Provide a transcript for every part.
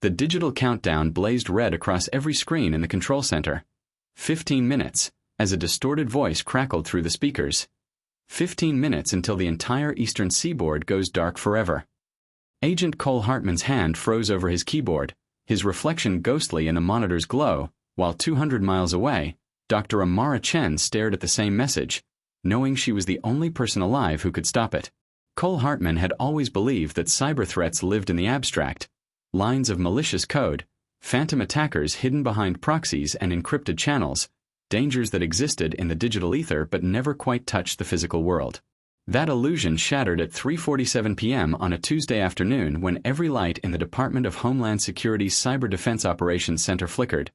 The digital countdown blazed red across every screen in the control center. 15 minutes, as a distorted voice crackled through the speakers. 15 minutes until the entire eastern seaboard goes dark forever. Agent Cole Hartman's hand froze over his keyboard, his reflection ghostly in the monitor's glow, while 200 miles away, Dr. Amara Chen stared at the same message, knowing she was the only person alive who could stop it. Cole Hartman had always believed that cyber threats lived in the abstract, lines of malicious code, phantom attackers hidden behind proxies and encrypted channels, dangers that existed in the digital ether but never quite touched the physical world. That illusion shattered at 3:47 p.m. on a Tuesday afternoon when every light in the Department of Homeland Security's Cyber Defense Operations Center flickered,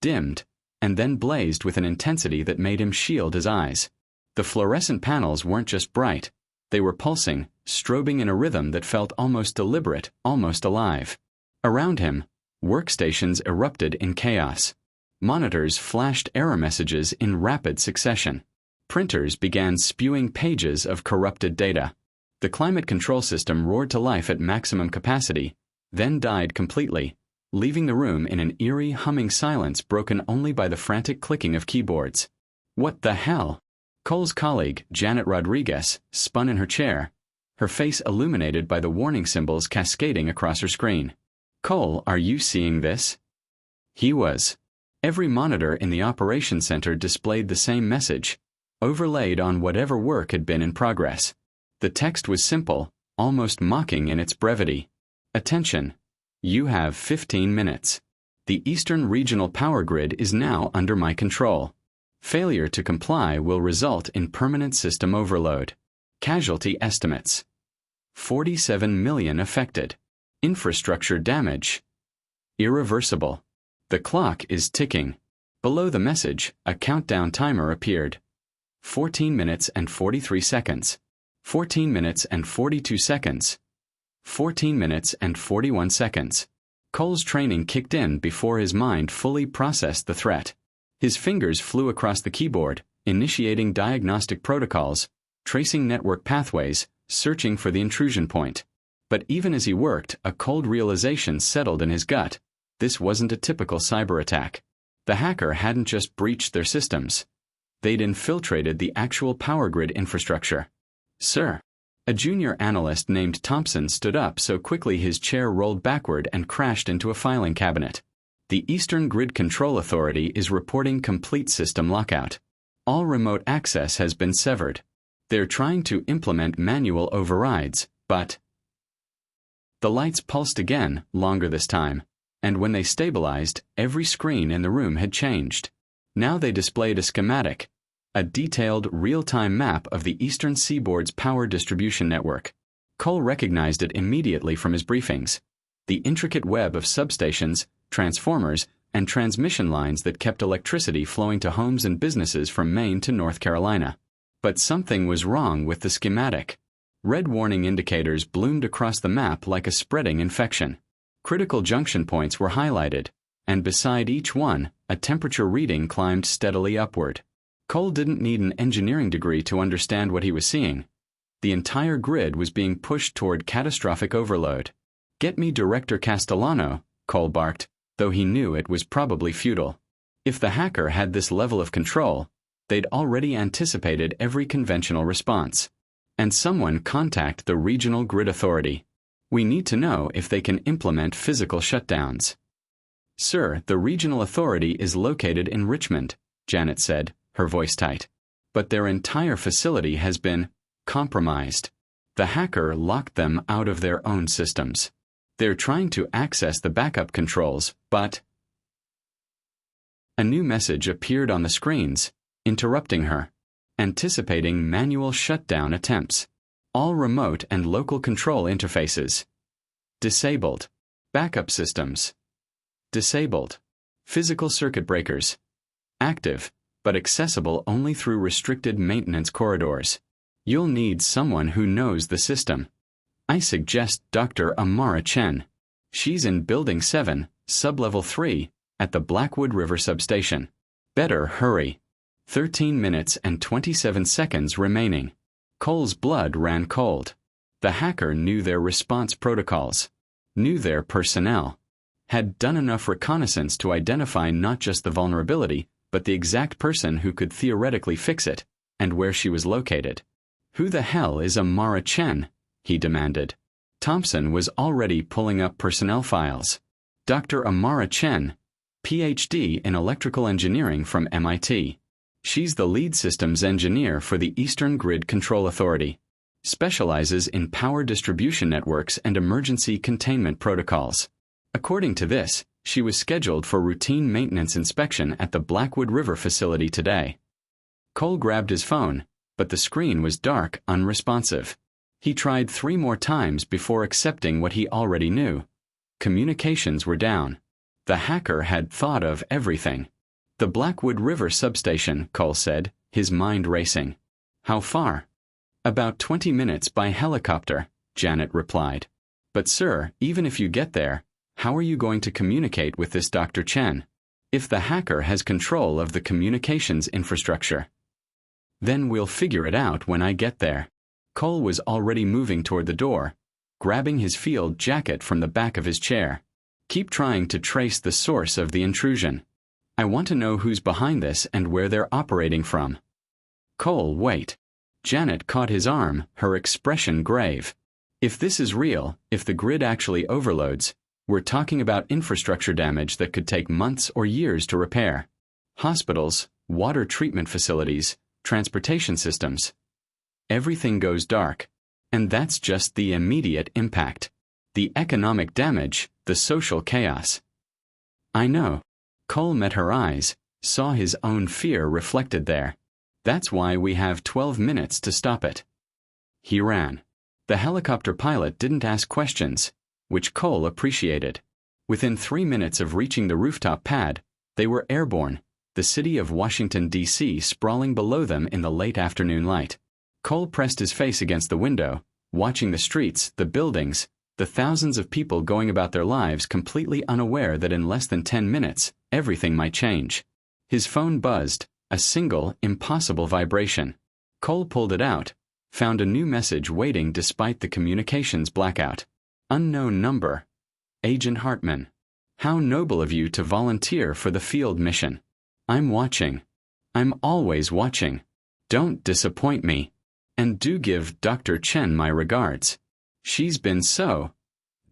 dimmed, and then blazed with an intensity that made him shield his eyes. The fluorescent panels weren't just bright, they were pulsing, strobing in a rhythm that felt almost deliberate, almost alive. Around him, workstations erupted in chaos. Monitors flashed error messages in rapid succession. Printers began spewing pages of corrupted data. The climate control system roared to life at maximum capacity, then died completely, leaving the room in an eerie, humming silence broken only by the frantic clicking of keyboards. What the hell? Cole's colleague, Janet Rodriguez, spun in her chair, her face illuminated by the warning symbols cascading across her screen. Cole, are you seeing this? He was. Every monitor in the operations center displayed the same message, overlaid on whatever work had been in progress. The text was simple, almost mocking in its brevity. Attention. You have 15 minutes. The Eastern Regional Power Grid is now under my control. Failure to comply will result in permanent system overload. Casualty estimates. 47 million affected. Infrastructure damage. Irreversible. The clock is ticking. Below the message, a countdown timer appeared. 14 minutes and 43 seconds. 14 minutes and 42 seconds. 14 minutes and 41 seconds. Cole's training kicked in before his mind fully processed the threat. His fingers flew across the keyboard, initiating diagnostic protocols, tracing network pathways, searching for the intrusion point. But even as he worked, a cold realization settled in his gut. This wasn't a typical cyber attack. The hacker hadn't just breached their systems. They'd infiltrated the actual power grid infrastructure. Sir. A junior analyst named Thompson stood up so quickly his chair rolled backward and crashed into a filing cabinet. The Eastern Grid Control Authority is reporting complete system lockout. All remote access has been severed. They're trying to implement manual overrides, but... The lights pulsed again, longer this time, and when they stabilized, every screen in the room had changed. Now they displayed a schematic, a detailed, real-time map of the Eastern Seaboard's power distribution network. Cole recognized it immediately from his briefings. The intricate web of substations, transformers, and transmission lines that kept electricity flowing to homes and businesses from Maine to North Carolina. But something was wrong with the schematic. Red warning indicators bloomed across the map like a spreading infection. Critical junction points were highlighted, and beside each one, a temperature reading climbed steadily upward. Cole didn't need an engineering degree to understand what he was seeing. The entire grid was being pushed toward catastrophic overload. "Get me Director Castellano," Cole barked, though he knew it was probably futile. If the hacker had this level of control, they'd already anticipated every conventional response. And someone contact the Regional Grid Authority. We need to know if they can implement physical shutdowns. Sir, the Regional Authority is located in Richmond, Janet said, her voice tight. But their entire facility has been compromised. The hacker locked them out of their own systems. They're trying to access the backup controls, but... A new message appeared on the screens, interrupting her, anticipating manual shutdown attempts. All remote and local control interfaces. Disabled. Backup systems. Disabled. Physical circuit breakers. Active, but accessible only through restricted maintenance corridors. You'll need someone who knows the system. I suggest Dr. Amara Chen. She's in Building 7, Sublevel 3, at the Blackwood River Substation. Better hurry. 13 minutes and 27 seconds remaining. Cole's blood ran cold. The hacker knew their response protocols, knew their personnel. had done enough reconnaissance to identify not just the vulnerability, but the exact person who could theoretically fix it, and where she was located. "Who the hell is Amara Chen?" he demanded. Thompson was already pulling up personnel files. Dr. Amara Chen, Ph.D. in electrical engineering from MIT. She's the lead systems engineer for the Eastern Grid Control Authority. Specializes in power distribution networks and emergency containment protocols. According to this, she was scheduled for routine maintenance inspection at the Blackwood River facility today. Cole grabbed his phone, but the screen was dark, unresponsive. He tried 3 more times before accepting what he already knew. Communications were down. The hacker had thought of everything. "The Blackwood River substation," Cole said, his mind racing. "How far?" "About 20 minutes by helicopter," Janet replied. "But sir, even if you get there, how are you going to communicate with this Dr. Chen? If the hacker has control of the communications infrastructure." "Then we'll figure it out when I get there." Cole was already moving toward the door, grabbing his field jacket from the back of his chair. "Keep trying to trace the source of the intrusion. I want to know who's behind this and where they're operating from." "Cole, wait." Janet caught his arm, her expression grave. "If this is real, if the grid actually overloads, we're talking about infrastructure damage that could take months or years to repair. Hospitals, water treatment facilities, transportation systems. Everything goes dark. And that's just the immediate impact. The economic damage, the social chaos." "I know." Cole met her eyes, saw his own fear reflected there. "That's why we have 12 minutes to stop it." He ran. The helicopter pilot didn't ask questions, which Cole appreciated. Within 3 minutes of reaching the rooftop pad, they were airborne, the city of Washington, D.C. sprawling below them in the late afternoon light. Cole pressed his face against the window, watching the streets, the buildings, the thousands of people going about their lives completely unaware that in less than 10 minutes, everything might change. His phone buzzed, a single, impossible vibration. Cole pulled it out, found a new message waiting despite the communications blackout. "Unknown number. Agent Hartman. How noble of you to volunteer for the field mission. I'm watching. I'm always watching. Don't disappoint me. And do give Dr. Chen my regards. She's been so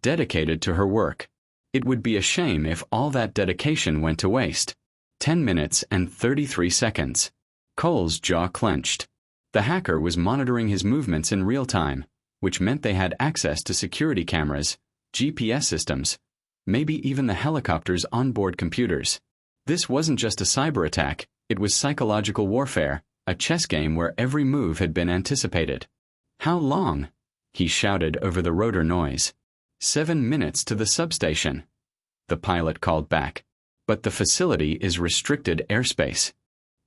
dedicated to her work. It would be a shame if all that dedication went to waste." 10 minutes and 33 seconds. Cole's jaw clenched. The hacker was monitoring his movements in real time, which meant they had access to security cameras, GPS systems, maybe even the helicopter's onboard computers. This wasn't just a cyber attack, it was psychological warfare, a chess game where every move had been anticipated. "How long?" he shouted over the rotor noise. 7 minutes to the substation," the pilot called back. "But the facility is restricted airspace.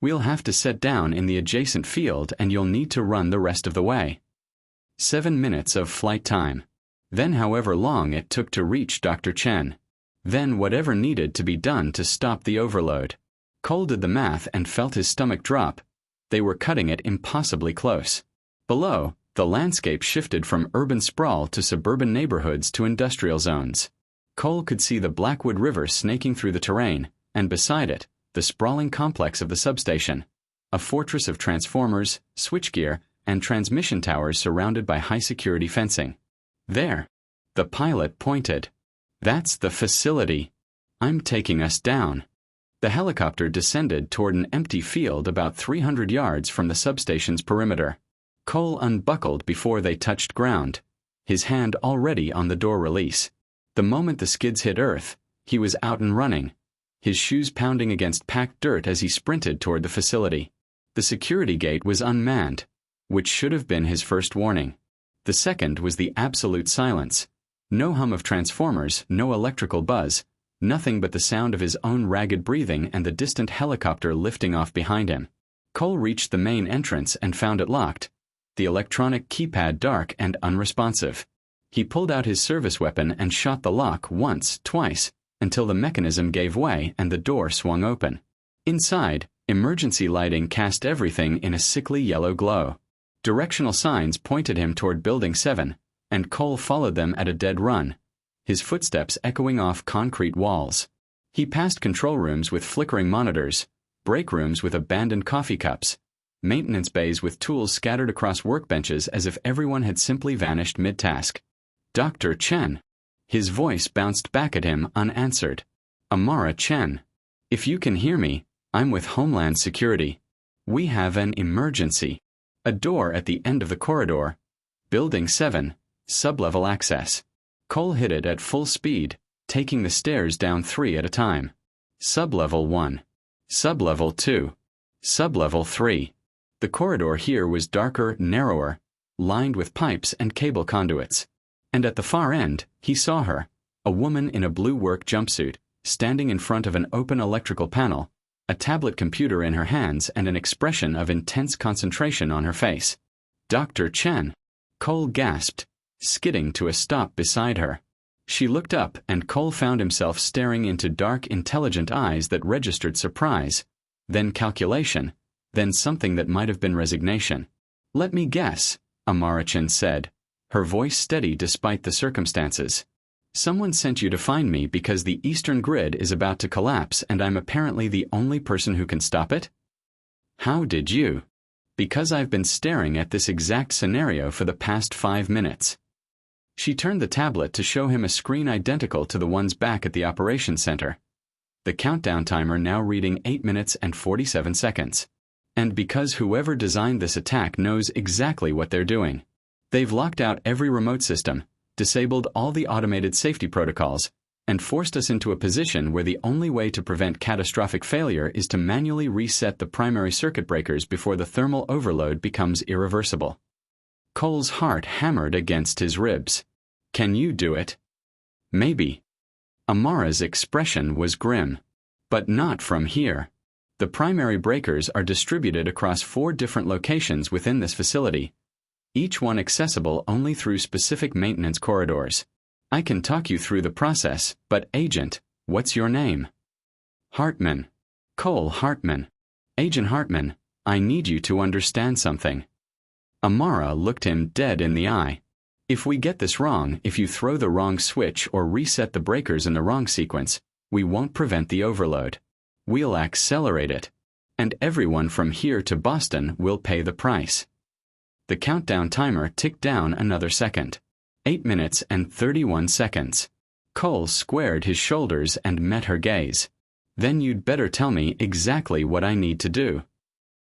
We'll have to set down in the adjacent field and you'll need to run the rest of the way." 7 minutes of flight time. Then however long it took to reach Dr. Chen. Then whatever needed to be done to stop the overload. Cole did the math and felt his stomach drop. They were cutting it impossibly close. Below, the landscape shifted from urban sprawl to suburban neighborhoods to industrial zones. Cole could see the Blackwood River snaking through the terrain, and beside it, the sprawling complex of the substation, a fortress of transformers, switchgear, and transmission towers surrounded by high-security fencing. "There." The pilot pointed. "That's the facility. I'm taking us down." The helicopter descended toward an empty field about 300 yards from the substation's perimeter. Cole unbuckled before they touched ground, his hand already on the door release. The moment the skids hit earth, he was out and running, his shoes pounding against packed dirt as he sprinted toward the facility. The security gate was unmanned, which should have been his first warning. The second was the absolute silence. No hum of transformers, no electrical buzz, nothing but the sound of his own ragged breathing and the distant helicopter lifting off behind him. Cole reached the main entrance and found it locked, the electronic keypad dark and unresponsive. He pulled out his service weapon and shot the lock once, twice, until the mechanism gave way and the door swung open. Inside, emergency lighting cast everything in a sickly yellow glow. Directional signs pointed him toward Building 7, and Cole followed them at a dead run, his footsteps echoing off concrete walls. He passed control rooms with flickering monitors, break rooms with abandoned coffee cups, maintenance bays with tools scattered across workbenches as if everyone had simply vanished mid-task. Dr. Chen. His voice bounced back at him unanswered. Amara Chen. If you can hear me, I'm with Homeland Security. We have an emergency. A door at the end of the corridor. Building 7, sublevel access. Cole hit it at full speed, taking the stairs down 3 at a time. Sublevel 1. Sublevel 2. Sublevel 3. The corridor here was darker, narrower, lined with pipes and cable conduits. And at the far end, he saw her, a woman in a blue work jumpsuit, standing in front of an open electrical panel, a tablet computer in her hands and an expression of intense concentration on her face. Dr. Chen. Cole gasped, skidding to a stop beside her. She looked up and Cole found himself staring into dark, intelligent eyes that registered surprise, then calculation, then something that might have been resignation. Let me guess, Amara Chen said, her voice steady despite the circumstances. Someone sent you to find me because the eastern grid is about to collapse and I'm apparently the only person who can stop it? How did you? Because I've been staring at this exact scenario for the past 5 minutes. She turned the tablet to show him a screen identical to the ones back at the operations center. The countdown timer now reading 8 minutes and 47 seconds. And because whoever designed this attack knows exactly what they're doing. They've locked out every remote system, disabled all the automated safety protocols, and forced us into a position where the only way to prevent catastrophic failure is to manually reset the primary circuit breakers before the thermal overload becomes irreversible. Cole's heart hammered against his ribs. Can you do it? Maybe. Amara's expression was grim. But not from here. The primary breakers are distributed across 4 different locations within this facility, each one accessible only through specific maintenance corridors. I can talk you through the process, but Agent, what's your name? Hartman. Cole Hartman. Agent Hartman, I need you to understand something. Amara looked him dead in the eye. If we get this wrong, if you throw the wrong switch or reset the breakers in the wrong sequence, we won't prevent the overload. We'll accelerate it. And everyone from here to Boston will pay the price. The countdown timer ticked down another second. 8 minutes and 31 seconds. Cole squared his shoulders and met her gaze. Then you'd better tell me exactly what I need to do.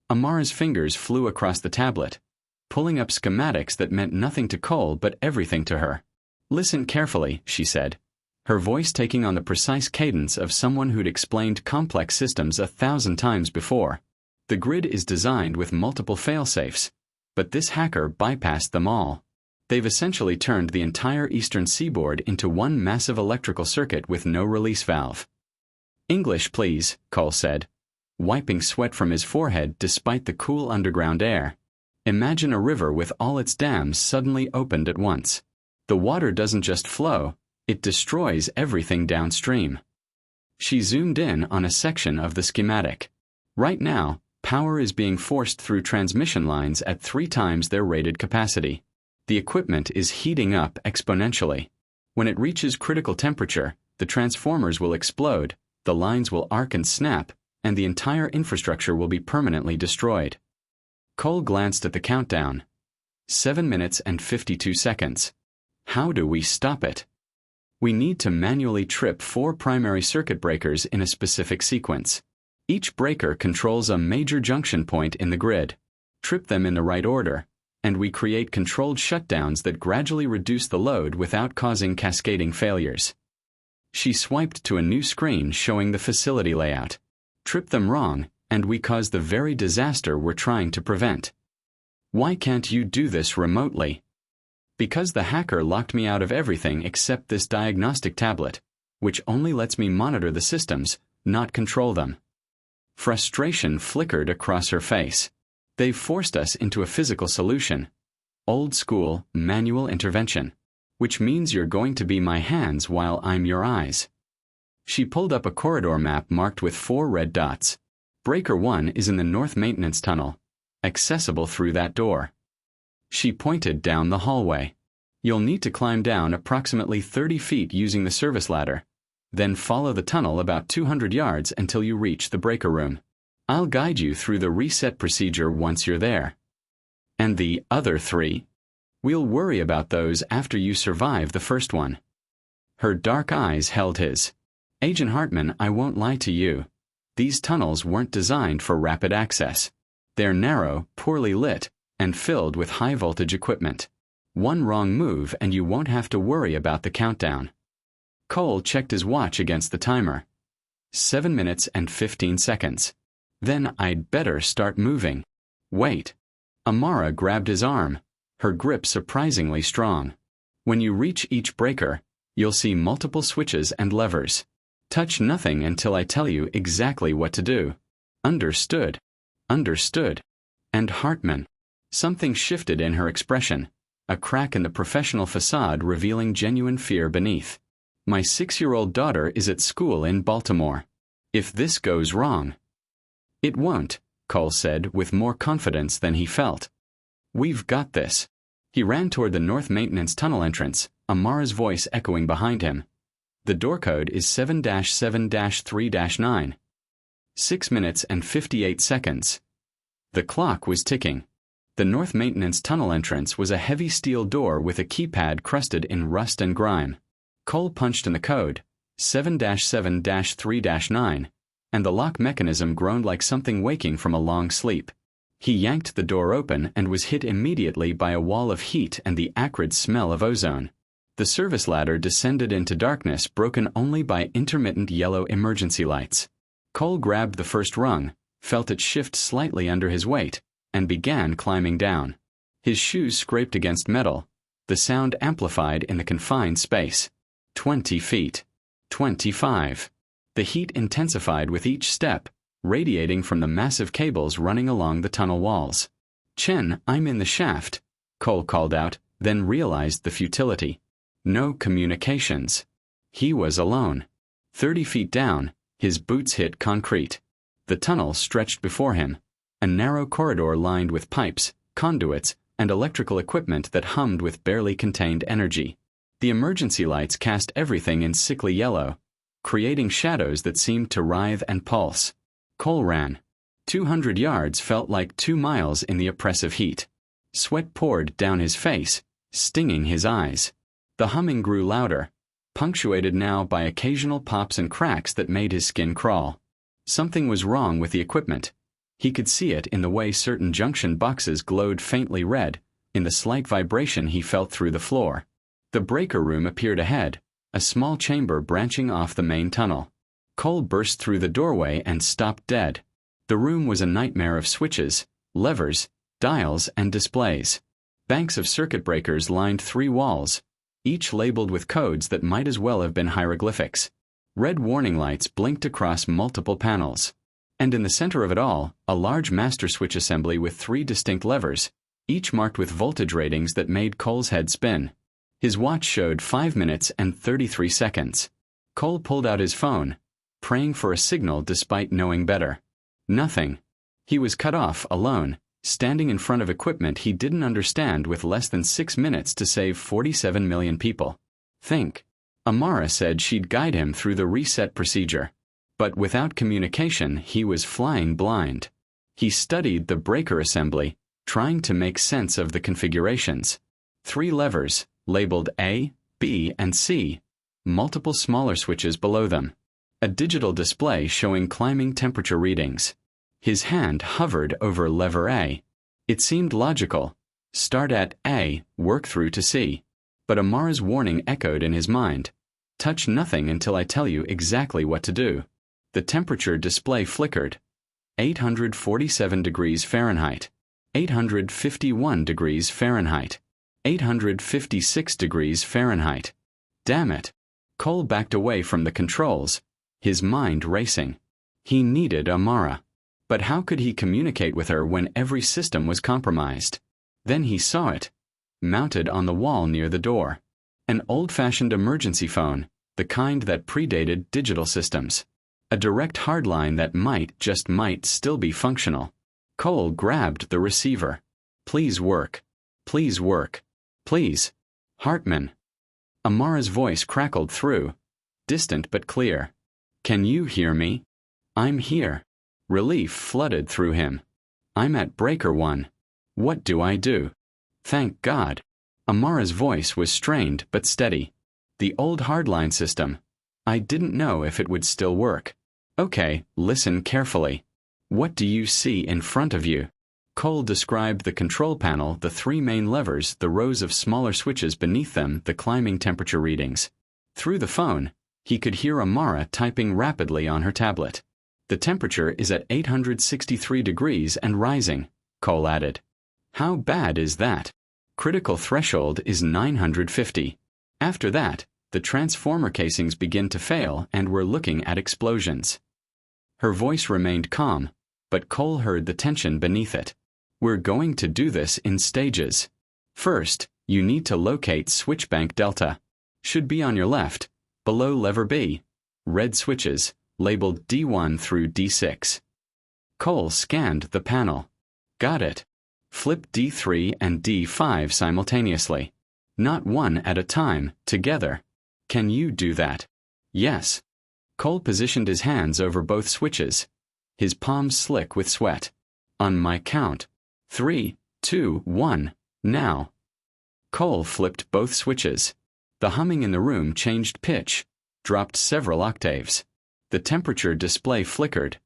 Amara's fingers flew across the tablet, pulling up schematics that meant nothing to Cole but everything to her. Listen carefully, she said, her voice taking on the precise cadence of someone who'd explained complex systems 1,000 times before. The grid is designed with multiple fail-safes, but this hacker bypassed them all. They've essentially turned the entire eastern seaboard into one massive electrical circuit with no release valve. English, please, Cole said, wiping sweat from his forehead despite the cool underground air. Imagine a river with all its dams suddenly opened at once. The water doesn't just flow, it destroys everything downstream. She zoomed in on a section of the schematic. Right now, power is being forced through transmission lines at 3 times their rated capacity. The equipment is heating up exponentially. When it reaches critical temperature, the transformers will explode, the lines will arc and snap, and the entire infrastructure will be permanently destroyed. Cole glanced at the countdown. 7 minutes and 52 seconds. How do we stop it? We need to manually trip 4 primary circuit breakers in a specific sequence. Each breaker controls a major junction point in the grid. Trip them in the right order, and we create controlled shutdowns that gradually reduce the load without causing cascading failures. She swiped to a new screen showing the facility layout. Trip them wrong, and we cause the very disaster we're trying to prevent. Why can't you do this remotely? Because the hacker locked me out of everything except this diagnostic tablet, which only lets me monitor the systems, not control them. Frustration flickered across her face. They've forced us into a physical solution. Old school, manual intervention. Which means you're going to be my hands while I'm your eyes. She pulled up a corridor map marked with 4 red dots. Breaker 1 is in the North Maintenance Tunnel, accessible through that door. She pointed down the hallway. You'll need to climb down approximately 30 feet using the service ladder. Then follow the tunnel about 200 yards until you reach the breaker room. I'll guide you through the reset procedure once you're there. And the other 3? We'll worry about those after you survive the first one. Her dark eyes held his. Agent Hartman, I won't lie to you. These tunnels weren't designed for rapid access. They're narrow, poorly lit, and filled with high-voltage equipment. One wrong move and you won't have to worry about the countdown. Cole checked his watch against the timer. 7 minutes and 15 seconds. Then I'd better start moving. Wait. Amara grabbed his arm, her grip surprisingly strong. When you reach each breaker, you'll see multiple switches and levers. Touch nothing until I tell you exactly what to do. Understood. Understood. And Hartman. Something shifted in her expression, a crack in the professional facade revealing genuine fear beneath. My 6-year-old daughter is at school in Baltimore. If this goes wrong... It won't, Cole said with more confidence than he felt. We've got this. He ran toward the North Maintenance Tunnel entrance, Amara's voice echoing behind him. The door code is 7-7-3-9. 6 minutes and 58 seconds. The clock was ticking. The North Maintenance Tunnel entrance was a heavy steel door with a keypad crusted in rust and grime. Cole punched in the code, 7-7-3-9, and the lock mechanism groaned like something waking from a long sleep. He yanked the door open and was hit immediately by a wall of heat and the acrid smell of ozone. The service ladder descended into darkness broken only by intermittent yellow emergency lights. Cole grabbed the first rung, felt it shift slightly under his weight, and began climbing down. His shoes scraped against metal, the sound amplified in the confined space. 20 feet. 25. The heat intensified with each step, radiating from the massive cables running along the tunnel walls. Chen, I'm in the shaft, Cole called out, then realized the futility. No communications. He was alone. 30 feet down, his boots hit concrete. The tunnel stretched before him, a narrow corridor lined with pipes, conduits, and electrical equipment that hummed with barely contained energy. The emergency lights cast everything in sickly yellow, creating shadows that seemed to writhe and pulse. Cole ran. 200 yards felt like 2 miles in the oppressive heat. Sweat poured down his face, stinging his eyes. The humming grew louder, punctuated now by occasional pops and cracks that made his skin crawl. Something was wrong with the equipment. He could see it in the way certain junction boxes glowed faintly red, in the slight vibration he felt through the floor. The breaker room appeared ahead, a small chamber branching off the main tunnel. Cole burst through the doorway and stopped dead. The room was a nightmare of switches, levers, dials, and displays. Banks of circuit breakers lined 3 walls, each labeled with codes that might as well have been hieroglyphics. Red warning lights blinked across multiple panels. And in the center of it all, a large master switch assembly with 3 distinct levers, each marked with voltage ratings that made Cole's head spin. His watch showed 5 minutes and 33 seconds. Cole pulled out his phone, praying for a signal despite knowing better. Nothing. He was cut off, alone, standing in front of equipment he didn't understand with less than 6 minutes to save 47 million people. Think. Amara said she'd guide him through the reset procedure. But without communication, he was flying blind. He studied the breaker assembly, trying to make sense of the configurations. 3 levers, labeled A, B, and C, multiple smaller switches below them. A digital display showing climbing temperature readings. His hand hovered over lever A. It seemed logical. Start at A, work through to C. But Amara's warning echoed in his mind. Touch nothing until I tell you exactly what to do. The temperature display flickered. 847 degrees Fahrenheit. 851 degrees Fahrenheit. 856 degrees Fahrenheit. Damn it. Cole backed away from the controls, his mind racing. He needed Amara. But how could he communicate with her when every system was compromised? Then he saw it, mounted on the wall near the door. An old-fashioned emergency phone, the kind that predated digital systems. A direct hardline that just might, still be functional. Cole grabbed the receiver. Please work. Please work. Please. Hartman. Amara's voice crackled through, distant but clear. Can you hear me? I'm here. Relief flooded through him. I'm at Breaker 1. What do I do? Thank God. Amara's voice was strained but steady. The old hardline system. I didn't know if it would still work. Okay, listen carefully. What do you see in front of you? Cole described the control panel, the three main levers, the rows of smaller switches beneath them, the climbing temperature readings. Through the phone, he could hear Amara typing rapidly on her tablet. The temperature is at 863 degrees and rising, Cole added. How bad is that? Critical threshold is 950. After that, the transformer casings begin to fail and we're looking at explosions. Her voice remained calm, but Cole heard the tension beneath it. We're going to do this in stages. First, you need to locate switch bank delta. Should be on your left, below lever B. Red switches, labeled D1 through D6. Cole scanned the panel. Got it. Flip D3 and D5 simultaneously. Not one at a time, together. Can you do that? Yes. Cole positioned his hands over both switches, his palms slick with sweat. On my count. 3, 2, 1, now. Cole flipped both switches. The humming in the room changed pitch, dropped several octaves. The temperature display flickered.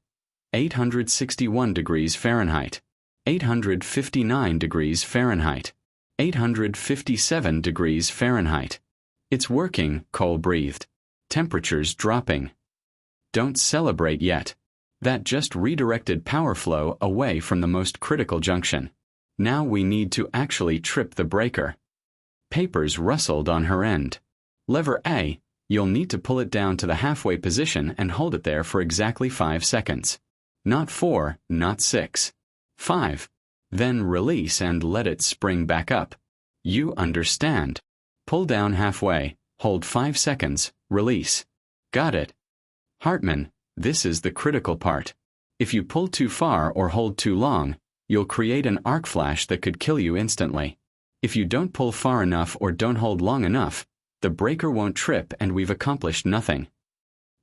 861 degrees Fahrenheit. 859 degrees Fahrenheit. 857 degrees Fahrenheit. It's working, Cole breathed. Temperature's dropping. Don't celebrate yet. That just redirected power flow away from the most critical junction. Now we need to actually trip the breaker. Papers rustled on her end. Lever A, you'll need to pull it down to the halfway position and hold it there for exactly 5 seconds. Not 4, not 6. 5. Then release and let it spring back up. You understand. Pull down halfway, hold 5 seconds, release. Got it. Hartman, this is the critical part. If you pull too far or hold too long, you'll create an arc flash that could kill you instantly. If you don't pull far enough or don't hold long enough, the breaker won't trip and we've accomplished nothing.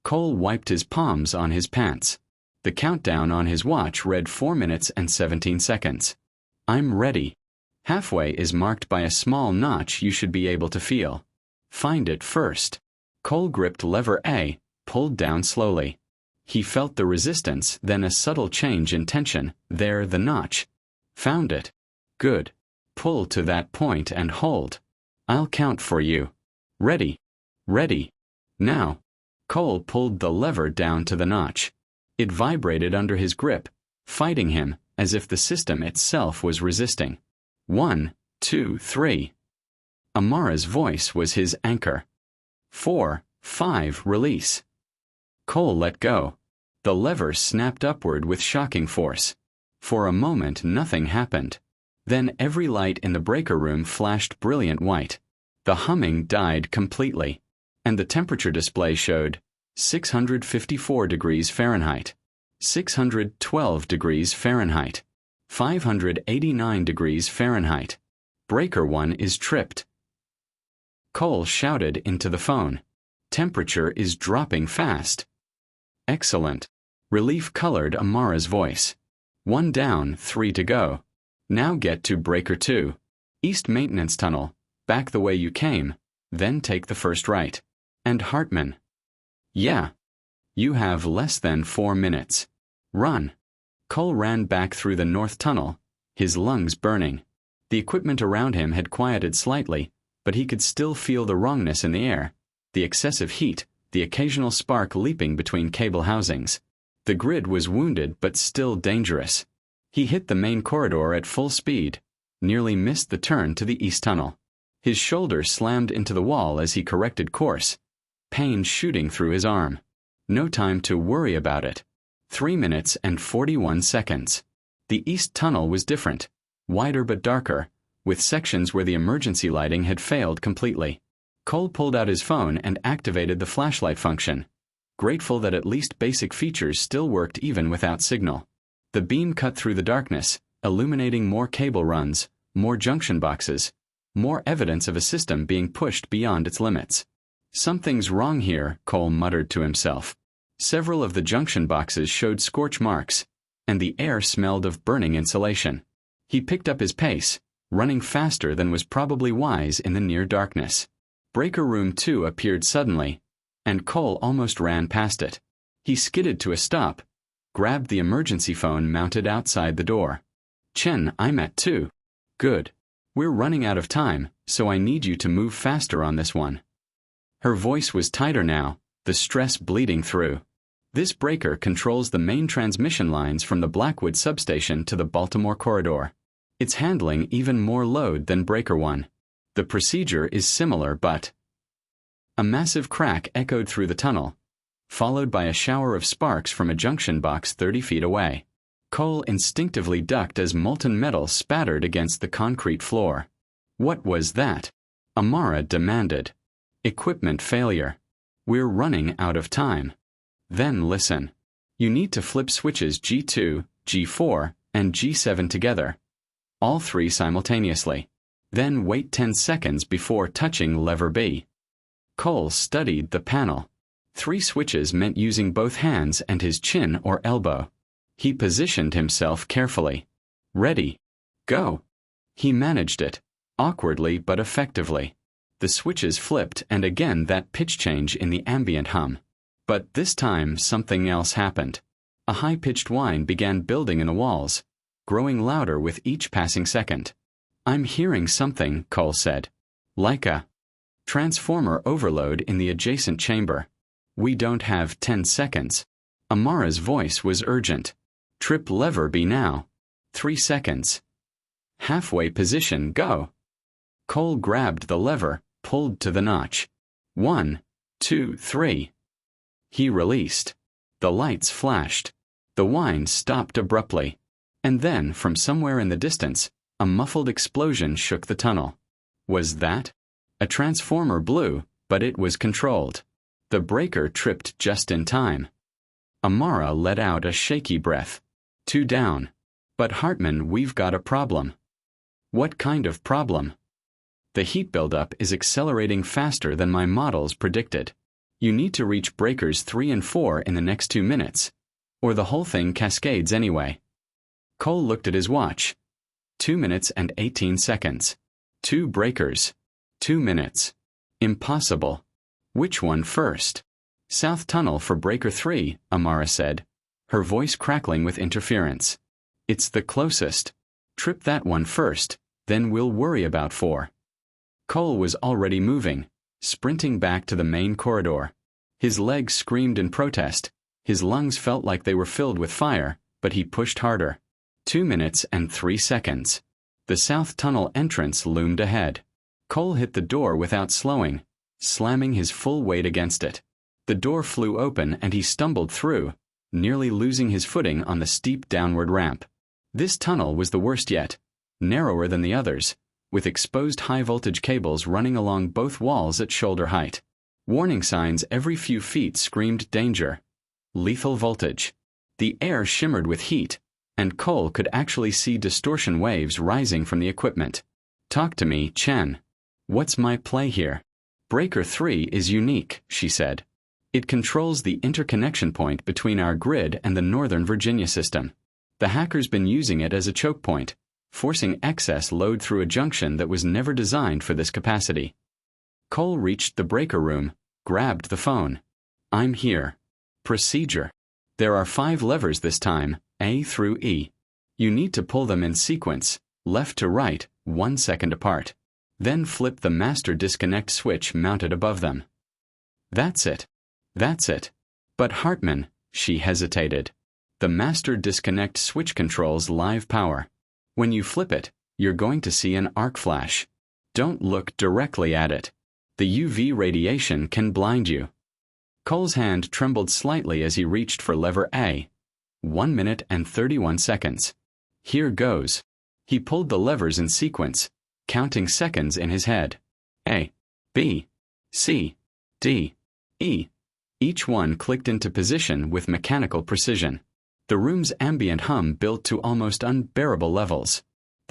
Cole wiped his palms on his pants. The countdown on his watch read 4 minutes and 17 seconds. I'm ready. Halfway is marked by a small notch you should be able to feel. Find it first. Cole gripped lever A, pulled down slowly. He felt the resistance, then a subtle change in tension. There, the notch. Found it. Good. Pull to that point and hold. I'll count for you. Ready. Ready. Now. Cole pulled the lever down to the notch. It vibrated under his grip, fighting him, as if the system itself was resisting. 1, 2, 3. Amara's voice was his anchor. 4, 5, release. Cole let go. The lever snapped upward with shocking force. For a moment nothing happened. Then every light in the breaker room flashed brilliant white. The humming died completely, and the temperature display showed 654 degrees Fahrenheit, 612 degrees Fahrenheit, 589 degrees Fahrenheit. Breaker 1 is tripped. Cole shouted into the phone. Temperature is dropping fast. Excellent. Relief colored Amara's voice. 1 down, 3 to go. Now get to Breaker 2. East Maintenance Tunnel. Back the way you came, then take the first right. And Hartman. Yeah. You have less than 4 minutes. Run. Cole ran back through the north tunnel, his lungs burning. The equipment around him had quieted slightly, but he could still feel the wrongness in the air, the excessive heat, the occasional spark leaping between cable housings. The grid was wounded but still dangerous. He hit the main corridor at full speed, nearly missed the turn to the east tunnel. His shoulder slammed into the wall as he corrected course, pain shooting through his arm. No time to worry about it. 3 minutes and 41 seconds. The east tunnel was different, wider but darker, with sections where the emergency lighting had failed completely. Cole pulled out his phone and activated the flashlight function, grateful that at least basic features still worked even without signal. The beam cut through the darkness, illuminating more cable runs, more junction boxes, More evidence of a system being pushed beyond its limits. Something's wrong here, Cole muttered to himself. Several of the junction boxes showed scorch marks, and the air smelled of burning insulation. He picked up his pace, running faster than was probably wise in the near darkness. Breaker Room 2 appeared suddenly, and Cole almost ran past it. He skidded to a stop, grabbed the emergency phone mounted outside the door. Chen, I'm at 2. Good. We're running out of time, so I need you to move faster on this one. Her voice was tighter now, the stress bleeding through. This breaker controls the main transmission lines from the Blackwood substation to the Baltimore corridor. It's handling even more load than Breaker 1. The procedure is similar, but... A massive crack echoed through the tunnel, followed by a shower of sparks from a junction box 30 feet away. Cole instinctively ducked as molten metal spattered against the concrete floor. What was that? Amara demanded. Equipment failure. We're running out of time. Then listen. You need to flip switches G2, G4, and G7 together. All 3 simultaneously. Then wait 10 seconds before touching lever B. Cole studied the panel. 3 switches meant using both hands and his chin or elbow. He positioned himself carefully. Ready. Go. He managed it, awkwardly but effectively. The switches flipped and again that pitch change in the ambient hum. But this time something else happened. A high-pitched whine began building in the walls, growing louder with each passing second. I'm hearing something, Cole said. Like a transformer overload in the adjacent chamber. We don't have 10 seconds. Amara's voice was urgent. Trip lever B now. 3 seconds. Halfway position, go. Cole grabbed the lever, pulled to the notch. 1, 2, 3. He released. The lights flashed. The whine stopped abruptly. And then, from somewhere in the distance, a muffled explosion shook the tunnel. Was that? A transformer blew, but it was controlled. The breaker tripped just in time. Amara let out a shaky breath. 2 down. But Hartman, we've got a problem. What kind of problem? The heat buildup is accelerating faster than my models predicted. You need to reach breakers 3 and 4 in the next 2 minutes, or the whole thing cascades anyway. Cole looked at his watch. 2 minutes and 18 seconds. 2 breakers. 2 minutes. Impossible. Which one first? South Tunnel for Breaker 3, Amara said, her voice crackling with interference. It's the closest. Trip that one first, then we'll worry about 4. Cole was already moving, sprinting back to the main corridor. His legs screamed in protest, his lungs felt like they were filled with fire, but he pushed harder. 2 minutes and 3 seconds. The South Tunnel entrance loomed ahead. Cole hit the door without slowing, slamming his full weight against it. The door flew open and he stumbled through, nearly losing his footing on the steep downward ramp. This tunnel was the worst yet, narrower than the others, with exposed high-voltage cables running along both walls at shoulder height. Warning signs every few feet screamed danger. Lethal voltage. The air shimmered with heat, and Cole could actually see distortion waves rising from the equipment. Talk to me, Chen. What's my play here? Breaker 3 is unique, she said. It controls the interconnection point between our grid and the Northern Virginia system. The hacker's been using it as a choke point, forcing excess load through a junction that was never designed for this capacity. Cole reached the breaker room, grabbed the phone. I'm here. Procedure. There are 5 levers this time, A through E. You need to pull them in sequence, left to right, 1 second apart. Then flip the master disconnect switch mounted above them. That's it. That's it. But Hartman, she hesitated. The master disconnect switch controls live power. When you flip it, you're going to see an arc flash. Don't look directly at it. The UV radiation can blind you. Cole's hand trembled slightly as he reached for lever A. 1 minute and 31 seconds. Here goes. He pulled the levers in sequence, counting seconds in his head. A, B, C, D, E. Each one clicked into position with mechanical precision. The room's ambient hum built to almost unbearable levels.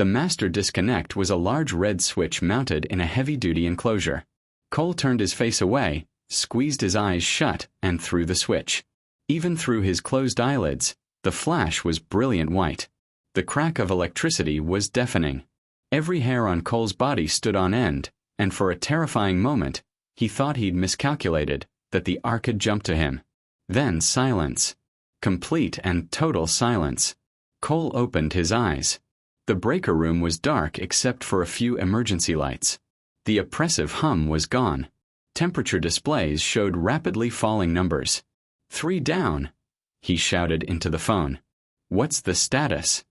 The master disconnect was a large red switch mounted in a heavy-duty enclosure. Cole turned his face away, squeezed his eyes shut, and threw the switch. Even through his closed eyelids, the flash was brilliant white. The crack of electricity was deafening. Every hair on Cole's body stood on end, and for a terrifying moment, he thought he'd miscalculated, that the arc had jumped to him. Then silence. Complete and total silence. Cole opened his eyes. The breaker room was dark except for a few emergency lights. The oppressive hum was gone. Temperature displays showed rapidly falling numbers. 3 down, he shouted into the phone. What's the status?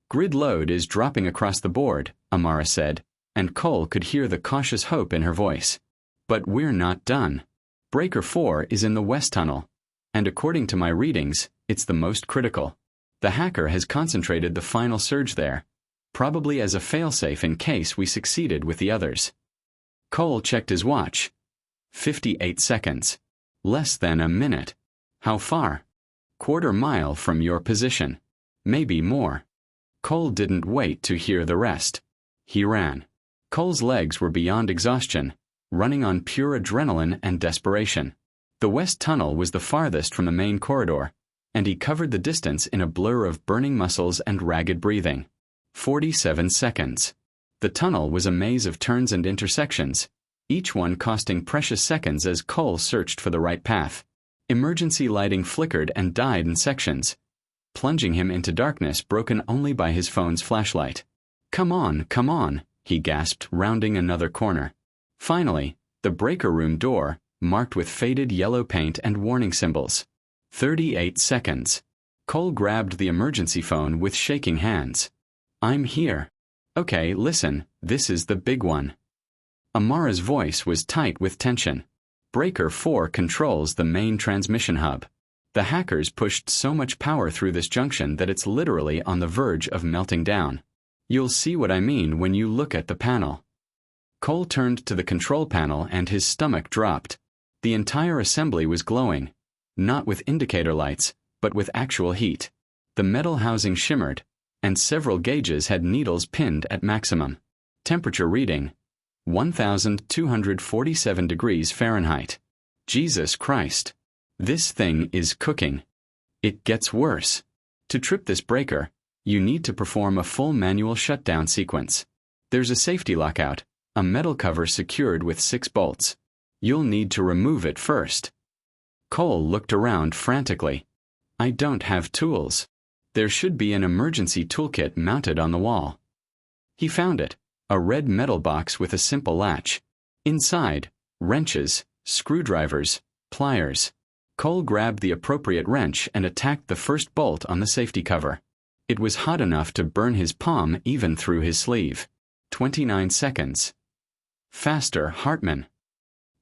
Grid load is dropping across the board, Amara said, and Cole could hear the cautious hope in her voice. But we're not done. Breaker 4 is in the west tunnel, and according to my readings, it's the most critical. The hacker has concentrated the final surge there, probably as a failsafe in case we succeeded with the others. Cole checked his watch. 58 seconds. Less than a minute. How far? Quarter mile from your position. Maybe more. Cole didn't wait to hear the rest. He ran. Cole's legs were beyond exhaustion, running on pure adrenaline and desperation. The west tunnel was the farthest from the main corridor, and he covered the distance in a blur of burning muscles and ragged breathing. 47 seconds. The tunnel was a maze of turns and intersections, each one costing precious seconds as Cole searched for the right path. Emergency lighting flickered and died in sections, plunging him into darkness broken only by his phone's flashlight. Come on, he gasped, rounding another corner. Finally, the breaker room door, marked with faded yellow paint and warning symbols. 38 seconds. Cole grabbed the emergency phone with shaking hands. I'm here. Okay, listen, this is the big one. Amara's voice was tight with tension. Breaker 4 controls the main transmission hub. The hackers pushed so much power through this junction that it's literally on the verge of melting down. You'll see what I mean when you look at the panel. Cole turned to the control panel and his stomach dropped. The entire assembly was glowing, not with indicator lights, but with actual heat. The metal housing shimmered, and several gauges had needles pinned at maximum. Temperature reading: 1,247 degrees Fahrenheit. Jesus Christ. This thing is cooking. It gets worse. To trip this breaker, you need to perform a full manual shutdown sequence. There's a safety lockout, a metal cover secured with 6 bolts. You'll need to remove it first. Cole looked around frantically. I don't have tools. There should be an emergency toolkit mounted on the wall. He found it. A red metal box with a simple latch. Inside, wrenches, screwdrivers, pliers. Cole grabbed the appropriate wrench and attacked the first bolt on the safety cover. It was hot enough to burn his palm even through his sleeve. 29 seconds. Faster, Hartman.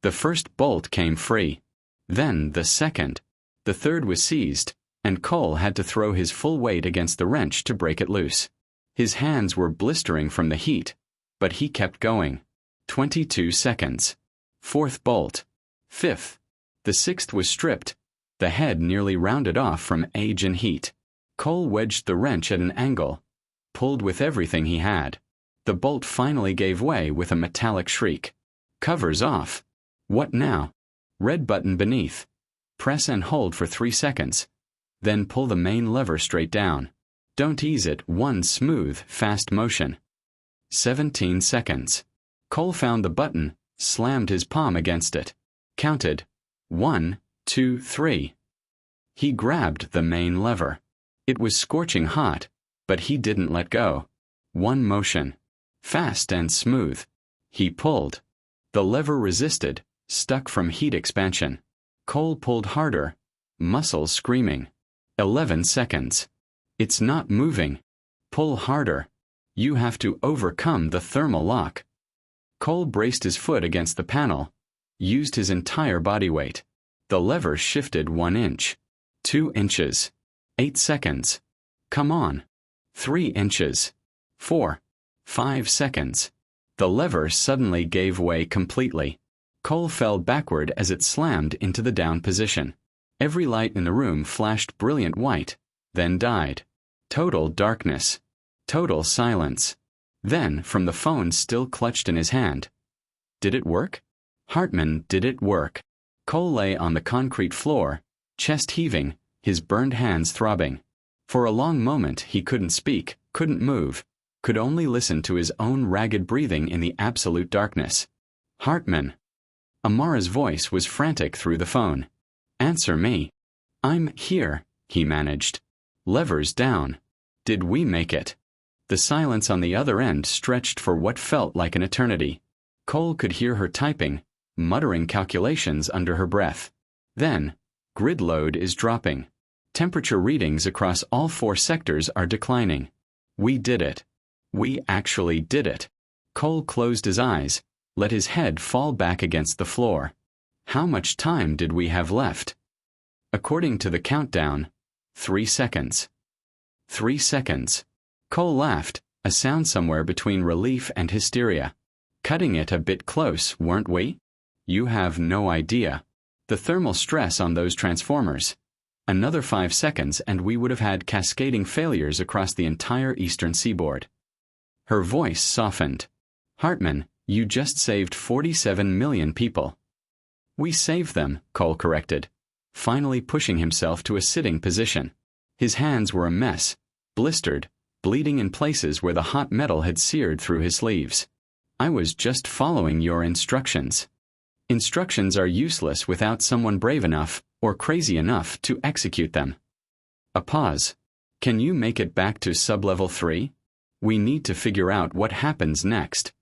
The first bolt came free. Then the second. The third was seized, and Cole had to throw his full weight against the wrench to break it loose. His hands were blistering from the heat, but he kept going. 22 seconds. Fourth bolt. Fifth. The sixth was stripped, the head nearly rounded off from age and heat. Cole wedged the wrench at an angle, pulled with everything he had. The bolt finally gave way with a metallic shriek. Cover's off. What now? Red button beneath. Press and hold for 3 seconds. Then pull the main lever straight down. Don't ease it, one smooth, fast motion. 17 seconds. Cole found the button, slammed his palm against it. Counted. 1, 2, 3. He grabbed the main lever. It was scorching hot, but he didn't let go. One motion. Fast and smooth. He pulled. The lever resisted, stuck from heat expansion. Cole pulled harder, muscles screaming. 11 seconds. It's not moving. Pull harder. You have to overcome the thermal lock. Cole braced his foot against the panel, used his entire body weight. The lever shifted 1 inch. 2 inches. 8 seconds. Come on. 3 inches. 4. 5 seconds. The lever suddenly gave way completely. Cole fell backward as it slammed into the down position. Every light in the room flashed brilliant white, then died. Total darkness. Total silence. Then, from the phone still clutched in his hand, "Did it work?" Hartman, did it work? Cole lay on the concrete floor, chest heaving, his burned hands throbbing. For a long moment he couldn't speak, couldn't move, could only listen to his own ragged breathing in the absolute darkness. "Hartman." Amara's voice was frantic through the phone. "Answer me." "I'm here," he managed. "Levers down." "Did we make it?" The silence on the other end stretched for what felt like an eternity. Cole could hear her typing, muttering calculations under her breath. Then, "Grid load is dropping. Temperature readings across all 4 sectors are declining. We did it. We actually did it." Cole closed his eyes, let his head fall back against the floor. How much time did we have left? According to the countdown, 3 seconds. 3 seconds. Cole laughed, a sound somewhere between relief and hysteria. "Cutting it a bit close, weren't we?" "You have no idea. The thermal stress on those transformers. Another 5 seconds and we would have had cascading failures across the entire eastern seaboard." Her voice softened. "Hartman, you just saved 47 million people." "We saved them," Cole corrected, finally pushing himself to a sitting position. His hands were a mess, blistered, bleeding in places where the hot metal had seared through his sleeves. "I was just following your instructions." "Instructions are useless without someone brave enough, or crazy enough, to execute them." A pause. "Can you make it back to sublevel 3? We need to figure out what happens next."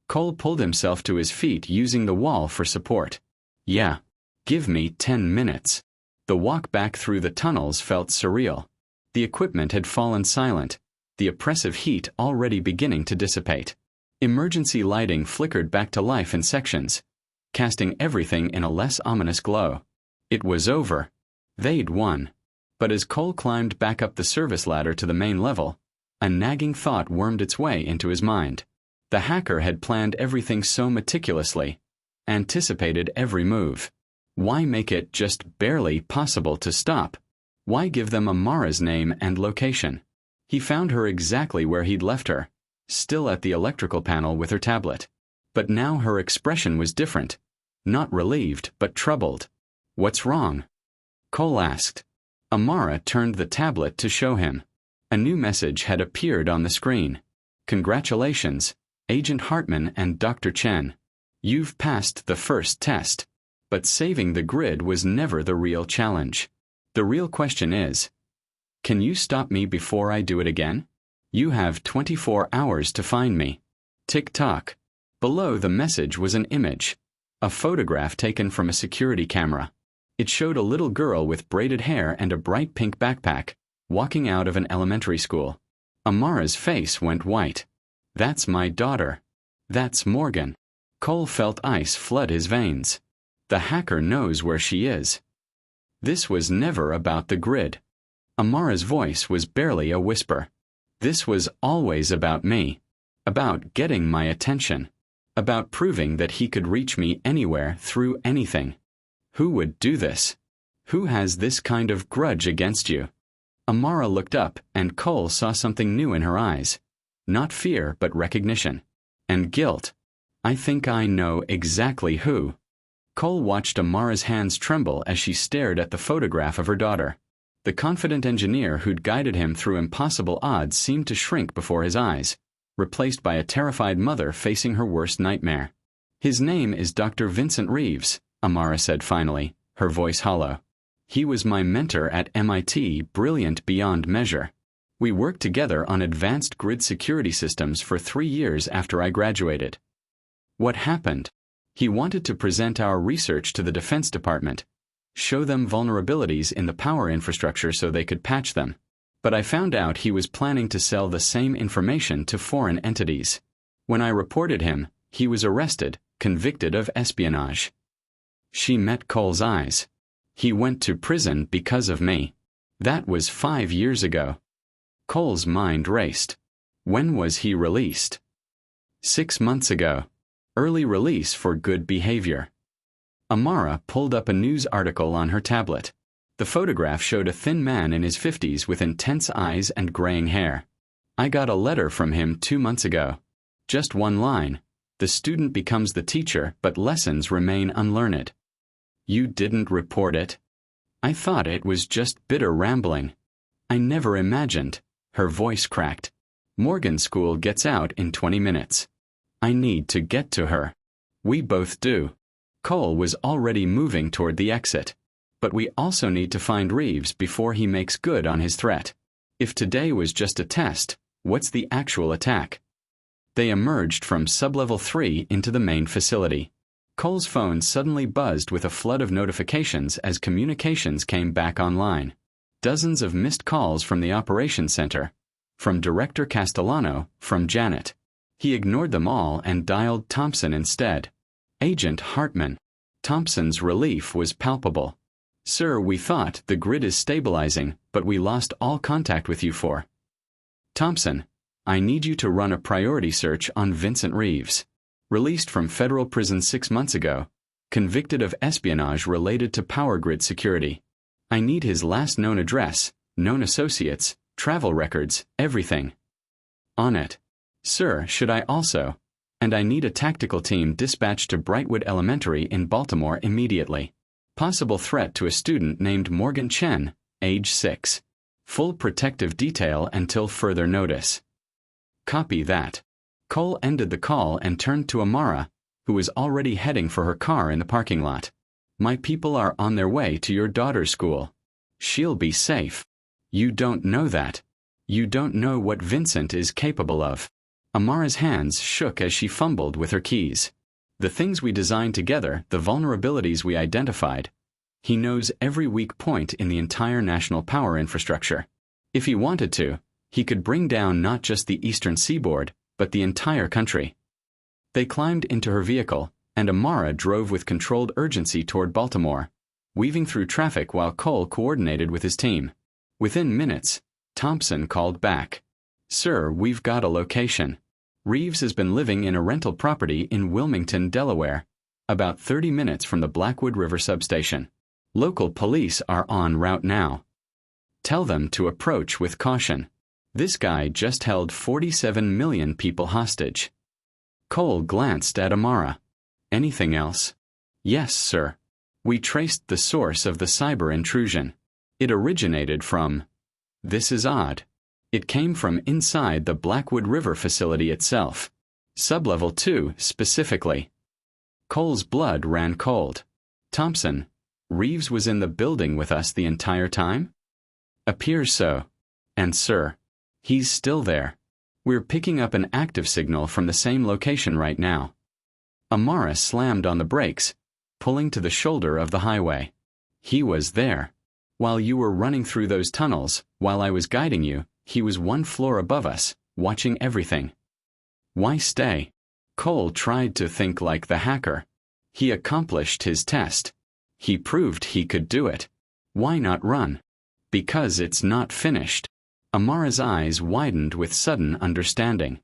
Cole pulled himself to his feet using the wall for support. "Yeah. Give me 10 minutes. The walk back through the tunnels felt surreal. The equipment had fallen silent, the oppressive heat already beginning to dissipate. Emergency lighting flickered back to life in sections, casting everything in a less ominous glow. It was over. They'd won. But as Cole climbed back up the service ladder to the main level, a nagging thought wormed its way into his mind. The hacker had planned everything so meticulously, anticipated every move. Why make it just barely possible to stop? Why give them Amara's name and location? He found her exactly where he'd left her, still at the electrical panel with her tablet. But now her expression was different. Not relieved, but troubled. "What's wrong?" Cole asked. Amara turned the tablet to show him. A new message had appeared on the screen. "Congratulations, Agent Hartman and Dr. Chen. You've passed the first test. But saving the grid was never the real challenge. The real question is, can you stop me before I do it again? You have 24 hours to find me." Tick-tock. Below the message was an image, a photograph taken from a security camera. It showed a little girl with braided hair and a bright pink backpack, walking out of an elementary school. Amara's face went white. "That's my daughter. That's Morgan." Cole felt ice flood his veins. The hacker knows where she is. This was never about the grid. Amara's voice was barely a whisper. This was always about me. About getting my attention. About proving that he could reach me anywhere through anything. Who would do this? Who has this kind of grudge against you? Amara looked up, and Cole saw something new in her eyes. Not fear, but recognition. And guilt. "I think I know exactly who." Cole watched Amara's hands tremble as she stared at the photograph of her daughter. The confident engineer who'd guided him through impossible odds seemed to shrink before his eyes, replaced by a terrified mother facing her worst nightmare. "His name is Dr. Vincent Reeves," Amara said finally, her voice hollow. "He was my mentor at MIT, brilliant beyond measure. We worked together on advanced grid security systems for 3 years after I graduated." "What happened?" "He wanted to present our research to the Defense Department, show them vulnerabilities in the power infrastructure so they could patch them. But I found out he was planning to sell the same information to foreign entities. When I reported him, he was arrested, convicted of espionage." She met Cole's eyes. "He went to prison because of me. That was 5 years ago." Cole's mind raced. When was he released? 6 months ago. Early release for good behavior. Amara pulled up a news article on her tablet. The photograph showed a thin man in his 50s with intense eyes and graying hair. I got a letter from him 2 months ago. Just one line. The student becomes the teacher, but lessons remain unlearned. You didn't report it? I thought it was just bitter rambling. I never imagined. Her voice cracked. Morgan's school gets out in 20 minutes. I need to get to her. We both do. Cole was already moving toward the exit. But we also need to find Reeves before he makes good on his threat. If today was just a test, what's the actual attack? They emerged from sublevel 3 into the main facility. Cole's phone suddenly buzzed with a flood of notifications as communications came back online. Dozens of missed calls from the operations center. From Director Castellano, from Janet. He ignored them all and dialed Thompson instead. Agent Hartman. Thompson's relief was palpable. Sir, we thought the grid is stabilizing, but we lost all contact with you for. Thompson, I need you to run a priority search on Vincent Reeves. Released from federal prison 6 months ago. Convicted of espionage related to power grid security. I need his last known address, known associates, travel records, everything. On it. Sir, should I also? And I need a tactical team dispatched to Brightwood Elementary in Baltimore immediately. Possible threat to a student named Amara Chen, age 6. Full protective detail until further notice. Copy that. Cole ended the call and turned to Amara, who was already heading for her car in the parking lot. My people are on their way to your daughter's school. She'll be safe. You don't know that. You don't know what Vincent is capable of. Amara's hands shook as she fumbled with her keys. The things we designed together, the vulnerabilities we identified. He knows every weak point in the entire national power infrastructure. If he wanted to, he could bring down not just the eastern seaboard, but the entire country. They climbed into her vehicle, and Amara drove with controlled urgency toward Baltimore, weaving through traffic while Cole coordinated with his team. Within minutes, Thompson called back. Sir, we've got a location. Reeves has been living in a rental property in Wilmington, Delaware, about 30 minutes from the Blackwood River substation. Local police are en route now. Tell them to approach with caution. This guy just held 47 million people hostage. Cole glanced at Amara. Anything else? Yes, sir. We traced the source of the cyber intrusion. It originated from... This is odd. It came from inside the Blackwood River facility itself. Sublevel 2, specifically. Cole's blood ran cold. Thompson, Reeves was in the building with us the entire time? Appears so. And sir, he's still there. We're picking up an active signal from the same location right now. Amara slammed on the brakes, pulling to the shoulder of the highway. He was there. While you were running through those tunnels, while I was guiding you, he was 1 floor above us, watching everything. Why stay? Cole tried to think like the hacker. He accomplished his test. He proved he could do it. Why not run? Because it's not finished. Amara's eyes widened with sudden understanding.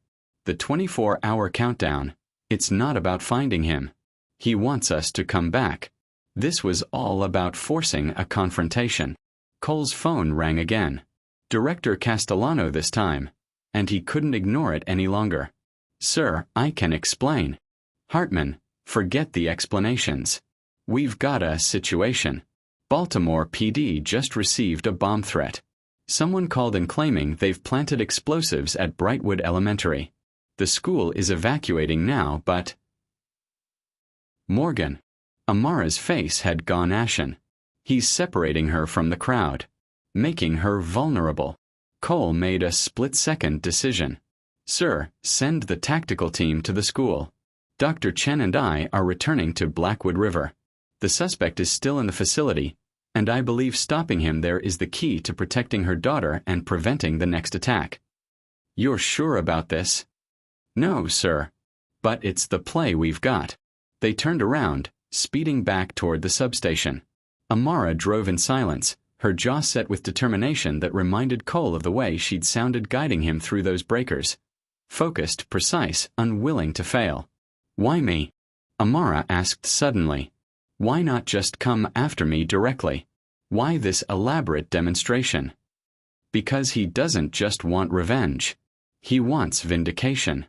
The 24-hour countdown. It's not about finding him. He wants us to come back. This was all about forcing a confrontation. Cole's phone rang again. Director Castellano this time, and he couldn't ignore it any longer. Sir, I can explain. Hartman, forget the explanations. We've got a situation. Baltimore PD just received a bomb threat. Someone called in claiming they've planted explosives at Brightwood Elementary. The school is evacuating now, but... Morgan. Amara's face had gone ashen. He's separating her from the crowd, making her vulnerable. Cole made a split-second decision. Sir, send the tactical team to the school. Dr. Chen and I are returning to Blackwood River. The suspect is still in the facility, and I believe stopping him there is the key to protecting her daughter and preventing the next attack. You're sure about this? No, sir. But it's the play we've got. They turned around, speeding back toward the substation. Amara drove in silence, her jaw set with determination that reminded Cole of the way she'd sounded guiding him through those breakers. Focused, precise, unwilling to fail. Why me? Amara asked suddenly. Why not just come after me directly? Why this elaborate demonstration? Because he doesn't just want revenge. He wants vindication.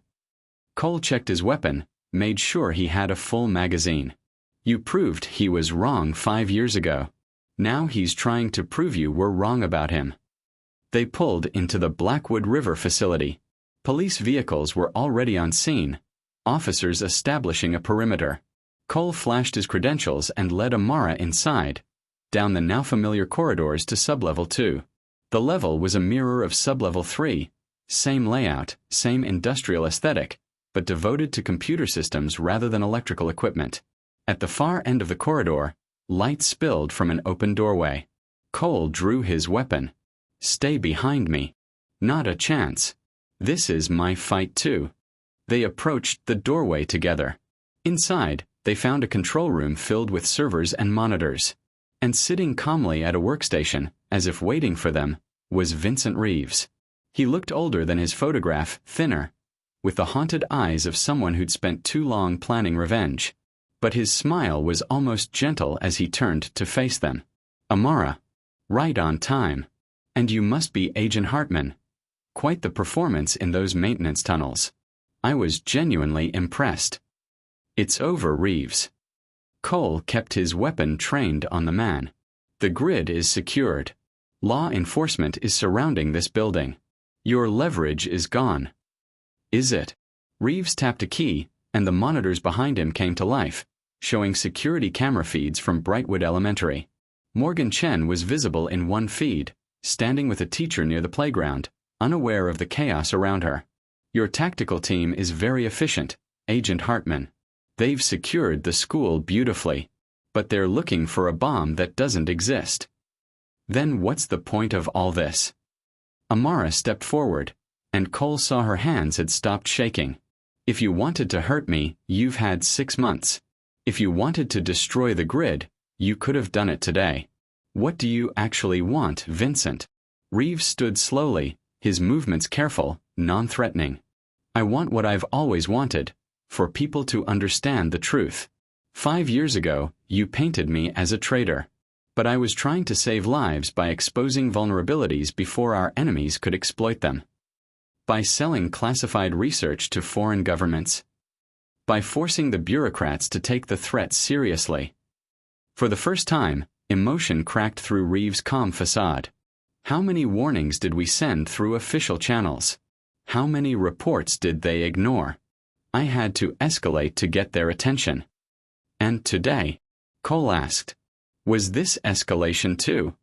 Cole checked his weapon, made sure he had a full magazine. You proved he was wrong 5 years ago. Now he's trying to prove you were wrong about him. They pulled into the Blackwood River facility. Police vehicles were already on scene, officers establishing a perimeter. Cole flashed his credentials and led Amara inside, down the now familiar corridors to Sublevel 2. The level was a mirror of Sublevel 3, same layout, same industrial aesthetic, but devoted to computer systems rather than electrical equipment. At the far end of the corridor, light spilled from an open doorway. Cole drew his weapon. Stay behind me. Not a chance. This is my fight too. They approached the doorway together. Inside, they found a control room filled with servers and monitors. And sitting calmly at a workstation, as if waiting for them, was Vincent Reeves. He looked older than his photograph, thinner, with the haunted eyes of someone who'd spent too long planning revenge. But his smile was almost gentle as he turned to face them. Amara. Right on time. And you must be Agent Hartman. Quite the performance in those maintenance tunnels. I was genuinely impressed. It's over, Reeves. Cole kept his weapon trained on the man. The grid is secured. Law enforcement is surrounding this building. Your leverage is gone. Is it? Reeves tapped a key, and the monitors behind him came to life, showing security camera feeds from Brightwood Elementary. Morgan Chen was visible in one feed, standing with a teacher near the playground, unaware of the chaos around her. Your tactical team is very efficient, Agent Hartman. They've secured the school beautifully, but they're looking for a bomb that doesn't exist. Then what's the point of all this? Amara stepped forward, and Cole saw her hands had stopped shaking. If you wanted to hurt me, you've had 6 months. If you wanted to destroy the grid, you could have done it today. What do you actually want, Vincent? Reeves stood slowly, his movements careful, non-threatening. I want what I've always wanted, for people to understand the truth. 5 years ago, you painted me as a traitor. But I was trying to save lives by exposing vulnerabilities before our enemies could exploit them. By selling classified research to foreign governments. By forcing the bureaucrats to take the threat seriously. For the first time, emotion cracked through Reeves' calm facade. How many warnings did we send through official channels? How many reports did they ignore? I had to escalate to get their attention. And today, Cole asked, was this escalation too?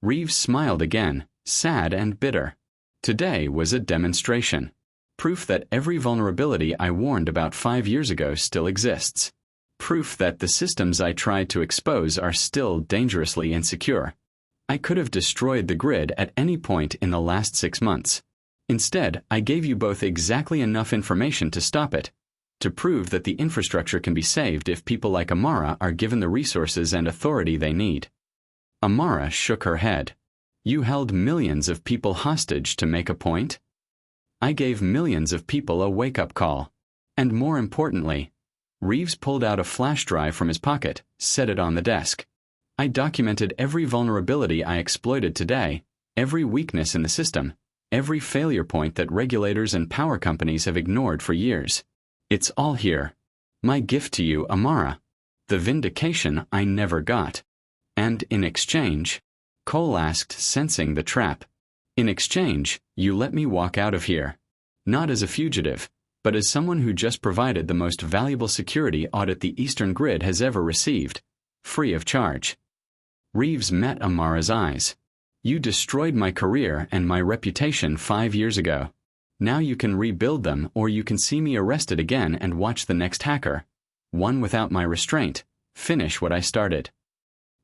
Reeves smiled again, sad and bitter. Today was a demonstration. Proof that every vulnerability I warned about 5 years ago still exists. Proof that the systems I tried to expose are still dangerously insecure. I could have destroyed the grid at any point in the last 6 months. Instead, I gave you both exactly enough information to stop it, to prove that the infrastructure can be saved if people like Amara are given the resources and authority they need. Amara shook her head. You held millions of people hostage to make a point? I gave millions of people a wake-up call. And more importantly, Reeves pulled out a flash drive from his pocket, set it on the desk. I documented every vulnerability I exploited today, every weakness in the system, every failure point that regulators and power companies have ignored for years. It's all here. My gift to you, Amara. The vindication I never got. And in exchange, Cole asked, sensing the trap. In exchange, you let me walk out of here. Not as a fugitive, but as someone who just provided the most valuable security audit the Eastern Grid has ever received, free of charge. Reeves met Amara's eyes. You destroyed my career and my reputation 5 years ago. Now you can rebuild them, or you can see me arrested again and watch the next hacker, one without my restraint, finish what I started.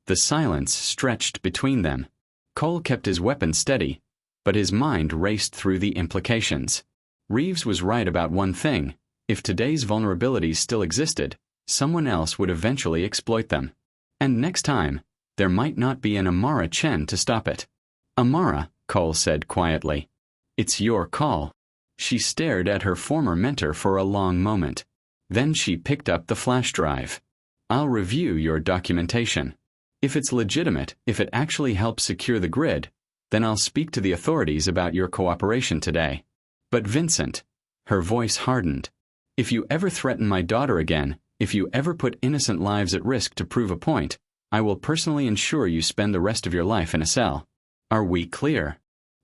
The silence stretched between them. Cole kept his weapon steady, but his mind raced through the implications. Reeves was right about one thing. If today's vulnerabilities still existed, someone else would eventually exploit them. And next time, there might not be an Amara Chen to stop it. Amara, Cole said quietly. It's your call. She stared at her former mentor for a long moment. Then she picked up the flash drive. I'll review your documentation. If it's legitimate, if it actually helps secure the grid, then I'll speak to the authorities about your cooperation today. But Vincent, her voice hardened. If you ever threaten my daughter again, if you ever put innocent lives at risk to prove a point, I will personally ensure you spend the rest of your life in a cell. Are we clear?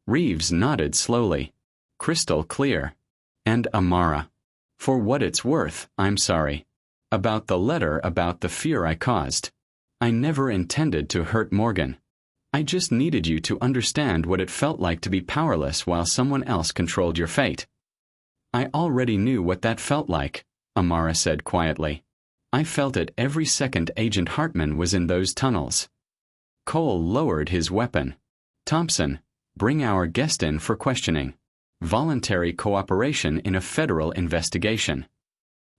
Reeves nodded slowly. Crystal clear. And Amara. For what it's worth, I'm sorry. About the letter, about the fear I caused. I never intended to hurt Morgan. I just needed you to understand what it felt like to be powerless while someone else controlled your fate. I already knew what that felt like, Amara said quietly. I felt it every second Agent Hartman was in those tunnels. Cole lowered his weapon. Thompson, bring our guest in for questioning. Voluntary cooperation in a federal investigation.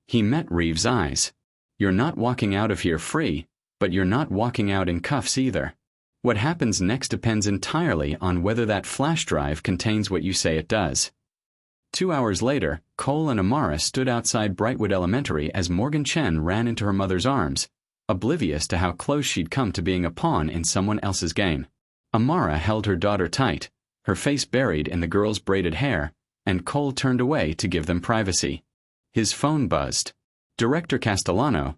He met Reeves' eyes. You're not walking out of here free, but you're not walking out in cuffs either. What happens next depends entirely on whether that flash drive contains what you say it does. 2 hours later, Cole and Amara stood outside Brightwood Elementary as Morgan Chen ran into her mother's arms, oblivious to how close she'd come to being a pawn in someone else's game. Amara held her daughter tight, her face buried in the girl's braided hair, and Cole turned away to give them privacy. His phone buzzed. Director Castellano,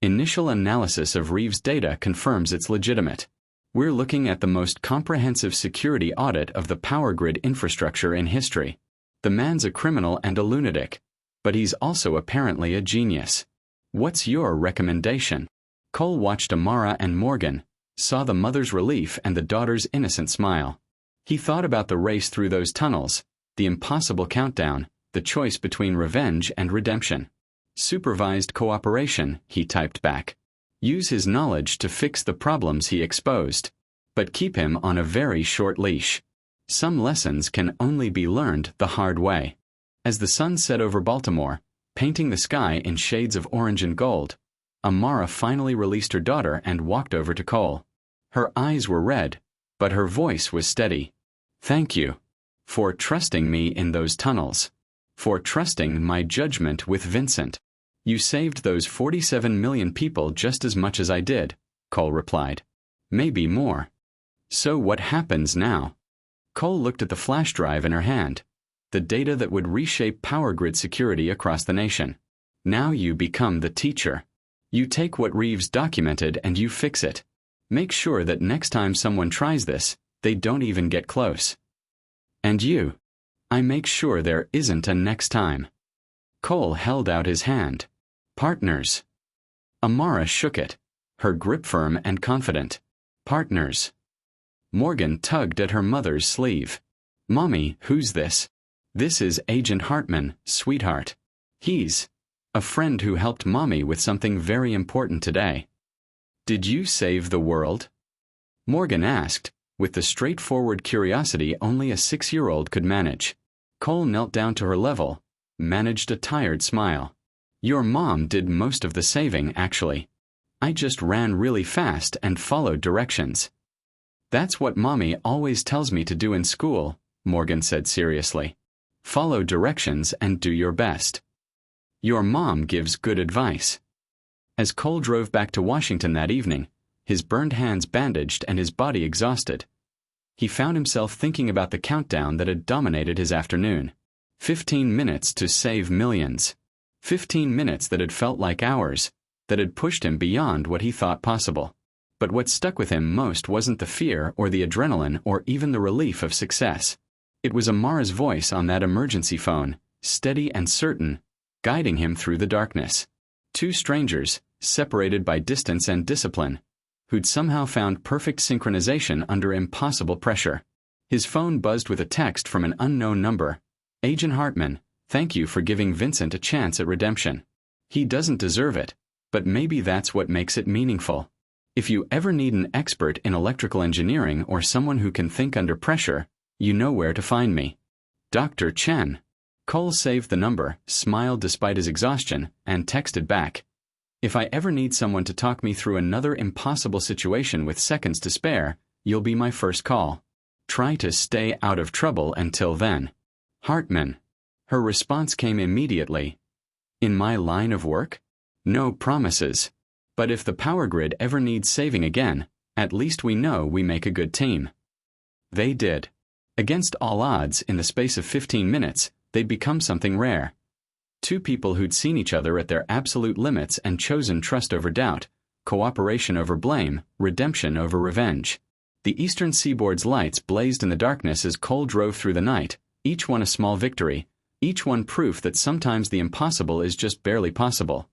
initial analysis of Reeves' data confirms it's legitimate. We're looking at the most comprehensive security audit of the power grid infrastructure in history. The man's a criminal and a lunatic, but he's also apparently a genius. What's your recommendation? Cole watched Amara and Morgan, saw the mother's relief and the daughter's innocent smile. He thought about the race through those tunnels, the impossible countdown, the choice between revenge and redemption. Supervised cooperation, he typed back. Use his knowledge to fix the problems he exposed, but keep him on a very short leash. Some lessons can only be learned the hard way. As the sun set over Baltimore, painting the sky in shades of orange and gold, Amara finally released her daughter and walked over to Cole. Her eyes were red, but her voice was steady. Thank you. For trusting me in those tunnels. For trusting my judgment with Vincent. You saved those 47 million people just as much as I did, Cole replied. Maybe more. So what happens now? Cole looked at the flash drive in her hand, the data that would reshape power grid security across the nation. Now you become the teacher. You take what Reeves documented and you fix it. Make sure that next time someone tries this, they don't even get close. And you. I make sure there isn't a next time. Cole held out his hand. Partners. Amara shook it, her grip firm and confident. Partners. Morgan tugged at her mother's sleeve. Mommy, who's this? This is Agent Hartman, sweetheart. He's a friend who helped Mommy with something very important today. Did you save the world? Morgan asked, with the straightforward curiosity only a 6-year-old could manage. Cole knelt down to her level, managed a tired smile. Your mom did most of the saving, actually. I just ran really fast and followed directions. That's what Mommy always tells me to do in school, Morgan said seriously. Follow directions and do your best. Your mom gives good advice. As Cole drove back to Washington that evening, his burned hands bandaged and his body exhausted, he found himself thinking about the countdown that had dominated his afternoon. 15 minutes to save millions. 15 minutes that had felt like hours, that had pushed him beyond what he thought possible. But what stuck with him most wasn't the fear or the adrenaline or even the relief of success. It was Amara's voice on that emergency phone, steady and certain, guiding him through the darkness. Two strangers, separated by distance and discipline, who'd somehow found perfect synchronization under impossible pressure. His phone buzzed with a text from an unknown number. Agent Hartman, thank you for giving Vincent a chance at redemption. He doesn't deserve it, but maybe that's what makes it meaningful. If you ever need an expert in electrical engineering or someone who can think under pressure, you know where to find me. Dr. Chen. Cole saved the number, smiled despite his exhaustion, and texted back. If I ever need someone to talk me through another impossible situation with seconds to spare, you'll be my first call. Try to stay out of trouble until then. Hartman. Her response came immediately. In my line of work? No promises. But if the power grid ever needs saving again, at least we know we make a good team. They did. Against all odds, in the space of 15 minutes, they'd become something rare. Two people who'd seen each other at their absolute limits and chosen trust over doubt, cooperation over blame, redemption over revenge. The eastern seaboard's lights blazed in the darkness as Cole drove through the night, each one a small victory, each one proof that sometimes the impossible is just barely possible.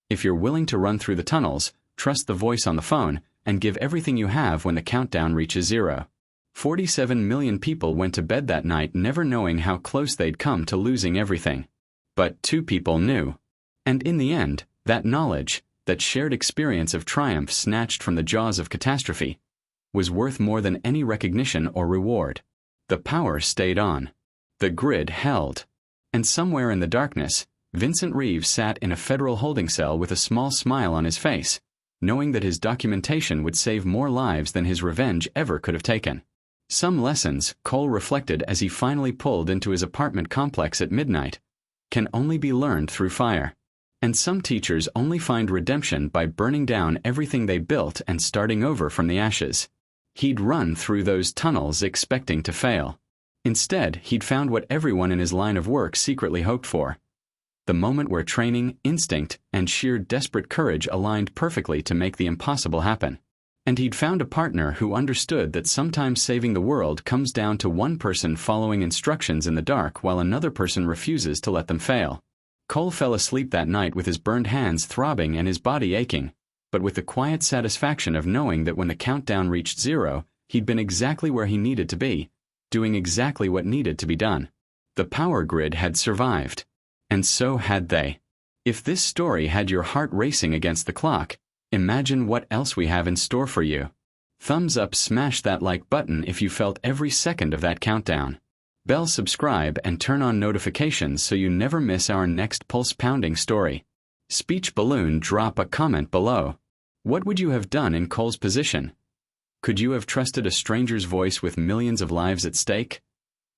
If you're willing to run through the tunnels, trust the voice on the phone, and give everything you have when the countdown reaches 0. 47 million people went to bed that night never knowing how close they'd come to losing everything. But two people knew. And in the end, that knowledge, that shared experience of triumph snatched from the jaws of catastrophe, was worth more than any recognition or reward. The power stayed on. The grid held. And somewhere in the darkness, Vincent Reeves sat in a federal holding cell with a small smile on his face, knowing that his documentation would save more lives than his revenge ever could have taken. Some lessons, Cole reflected as he finally pulled into his apartment complex at midnight, can only be learned through fire. And some teachers only find redemption by burning down everything they built and starting over from the ashes. He'd run through those tunnels expecting to fail. Instead, he'd found what everyone in his line of work secretly hoped for. The moment where training, instinct, and sheer desperate courage aligned perfectly to make the impossible happen. And he'd found a partner who understood that sometimes saving the world comes down to one person following instructions in the dark while another person refuses to let them fail. Cole fell asleep that night with his burned hands throbbing and his body aching, but with the quiet satisfaction of knowing that when the countdown reached 0, he'd been exactly where he needed to be, doing exactly what needed to be done. The power grid had survived. And so had they. If this story had your heart racing against the clock, imagine what else we have in store for you. Thumbs up, smash that like button if you felt every second of that countdown. Bell subscribe and turn on notifications so you never miss our next pulse-pounding story. Speech balloon, drop a comment below. What would you have done in Cole's position? Could you have trusted a stranger's voice with millions of lives at stake?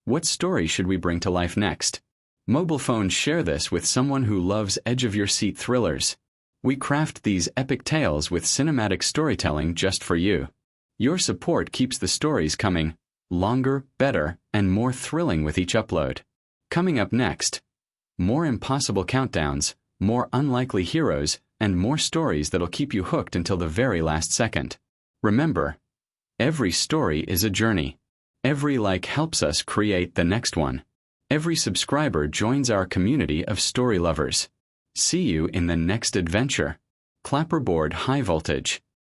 What story should we bring to life next? Mobile phones, share this with someone who loves edge-of-your-seat thrillers. We craft these epic tales with cinematic storytelling just for you. Your support keeps the stories coming, longer, better, and more thrilling with each upload. Coming up next, more impossible countdowns, more unlikely heroes, and more stories that'll keep you hooked until the very last second. Remember, every story is a journey. Every like helps us create the next one. Every subscriber joins our community of story lovers. See you in the next adventure. Clapperboard High Voltage.